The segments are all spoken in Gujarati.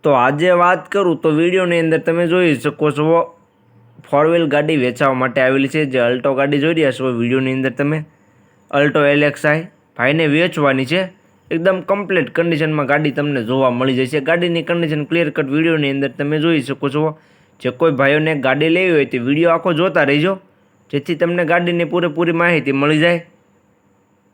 તો આજે વાત કરું તો વિડીયોની અંદર તમે જોઈ શકો છો ફોર વ્હીલ ગાડી વેચવા માટે આવેલી છે। જે અલ્ટો ગાડી જોઈ રહ્યા છો વિડીયોની અંદર તમે અલ્ટો LXi ભાઈને વેચવાની છે। એકદમ કમ્પ્લીટ કન્ડિશનમાં ગાડી તમને જોવા મળી જશે। ગાડીની કન્ડિશન ક્લિયર કટ વિડીયોની અંદર તમે જોઈ શકો છો। જે કોઈ ભાઈઓને ગાડી લેવી હોય તે વિડીયો આખો જોતા રહેજો, જેથી તમને ગાડીની પૂરેપૂરી માહિતી મળી જાય।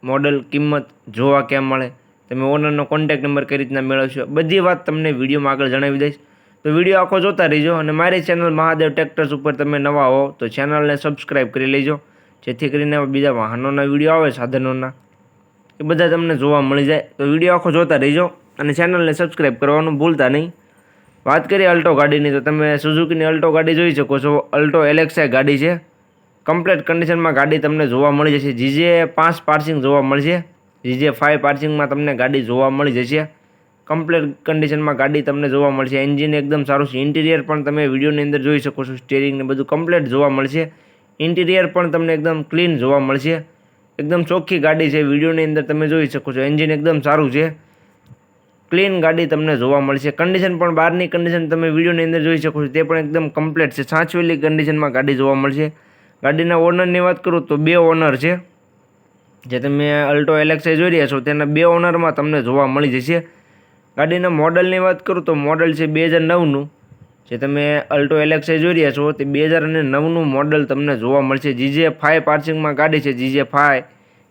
મોડલ, કિંમત જોવા ક્યાં મળે, તમે ઓનરનો કોન્ટેક્ટ નંબર કઈ રીતના મેળવશો, બધી વાત તમને વિડીયોમાં આગળ જણાવી દઈશ। તો વિડીયો આખો જોતા રહેજો। અને મારી ચેનલ મહાદેવ ટ્રેક્ટર્સ ઉપર તમે નવા હો તો ચેનલને સબસ્ક્રાઈબ કરી લેજો, જેથી કરીને બીજા વાહનોના વિડીયો આવે સાધનોના એ બધા તમને જોવા મળી જાય। તો વિડીયો આખો જોતા રહેજો અને ચેનલને સબસ્ક્રાઈબ કરવાનું ભૂલતા નહીં। વાત કરીએ અલ્ટો ગાડીની તો તમે સુઝુકીની અલ્ટો ગાડી જોઈ શકો છો। અલ્ટો LXi ગાડી છે, કમ્પ્લીટ કન્ડિશનમાં ગાડી તમને જોવા મળી જશે। GJ5 પાર્સિંગ જોવા મળશે, GJ5 પાર્સિંગમાં તમને ગાડી જોવા મળી જશે। કમ્પ્લીટ કન્ડિશનમાં ગાડી તમને જોવા મળશે। એન્જિન એકદમ સારું છે, ઇન્ટિરિયર પણ તમે વિડીયોની અંદર જોઈ શકો છો। સ્ટીરિંગ ને બધું કમ્પ્લીટ જોવા મળશે। ઇન્ટિરિયર પણ તમને એકદમ ક્લીન જોવા મળશે। એકદમ ચોખ્ખી ગાડી છે, વિડીયોની અંદર તમે જોઈ શકો છો। એન્જિન એકદમ સારું છે, ક્લીન ગાડી તમને જોવા મળશે। કન્ડિશન પણ બહારની કન્ડિશન તમે વિડીયોની અંદર જોઈ શકો છો, તે પણ એકદમ કમ્પ્લીટ છે, સાચવેલી કન્ડિશનમાં ગાડી જોવા મળશે। ગાડીના ઓનરની વાત કરું તો 2 ઓનર છે। જે તમે અલ્ટો LXi જોઈ રહ્યા છો તેના 2 ઓનરમાં તમને જોવા મળી જશે। ગાડીના મોડલની વાત કરું તો મોડલ છે 2009નું। જે તમે અલ્ટો LXi જોઈ રહ્યા છો તે 2009નું મોડલ તમને જોવા મળશે। GJ5 પાર્સિંગમાં ગાડી છે, GJ5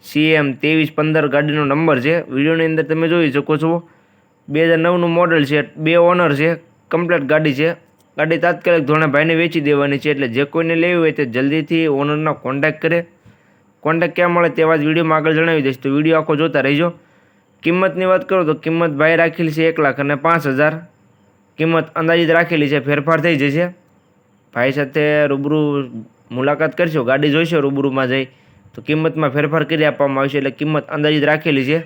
CM 2315 ગાડીનો નંબર છે, વિડીયોની અંદર તમે જોઈ શકો છો। 2009નું મોડલ છે, 2 ઓનર છે, કમ્પ્લીટ ગાડી છે। ગાડી તાત્કાલિક ધોરણે ભાઈને વેચી દેવાની છે, એટલે જે કોઈને લેવી હોય તે જલ્દીથી ઓનરનો કોન્ટેક્ટ કરે। કોન્ટેક્ટ ક્યાં મળે તેવા જ વિડીયોમાં આગળ જણાવી દઈશ, તો વિડીયો આખો જોતા રહેજો। કિંમતની વાત કરું તો કિંમત ભાઈ રાખેલી છે 1,05,000। કિંમત અંદાજિત રાખેલી છે, ફેરફાર થઈ જશે। ભાઈ સાથે રૂબરૂ મુલાકાત કરશો, ગાડી જોઈશો રૂબરૂમાં જઈ તો કિંમતમાં ફેરફાર કરી આપવામાં આવશે। એટલે કિંમત અંદાજિત રાખેલી છે।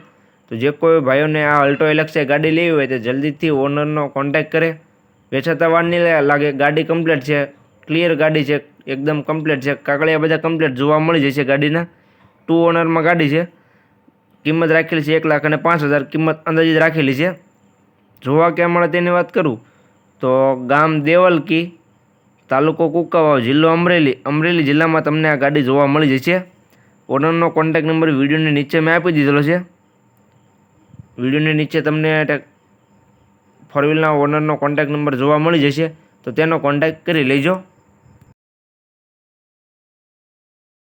તો જે કોઈ ભાઈઓને આ અલ્ટો LXi ગાડી લેવી હોય તે જલ્દીથી ઓનરનો કોન્ટેક્ટ કરે। વેચાતા વાર નહીં લાગે, ગાડી કમ્પ્લીટ છે, ક્લિયર ગાડી છે, એકદમ કમ્પ્લીટ છે, કાગળિયા બધા કમ્પ્લીટ જોવા મળી જશે ગાડીના। 2 ઓનરમાં ગાડી છે। કિંમત રાખેલી છે 1,05,000, કિંમત અંદાજિત રાખેલી છે। જોવા ક્યાં મળે તેની વાત કરું તો ગામ દેવલકી, તાલુકો કુંકાવાવ, જિલ્લો અમરેલી, અમરેલી જિલ્લામાં તમને આ ગાડી જોવા મળી જશે। ઓનરનો કોન્ટેક્ટ નંબર વિડીયોની નીચે મેં આપી દીધેલો છે। વિડીયોની નીચે તમને ફોર વ્હીલના ઓનરનો કોન્ટેક્ટ નંબર જોવા મળી જશે, તો તેનો કોન્ટેક્ટ કરી લેજો।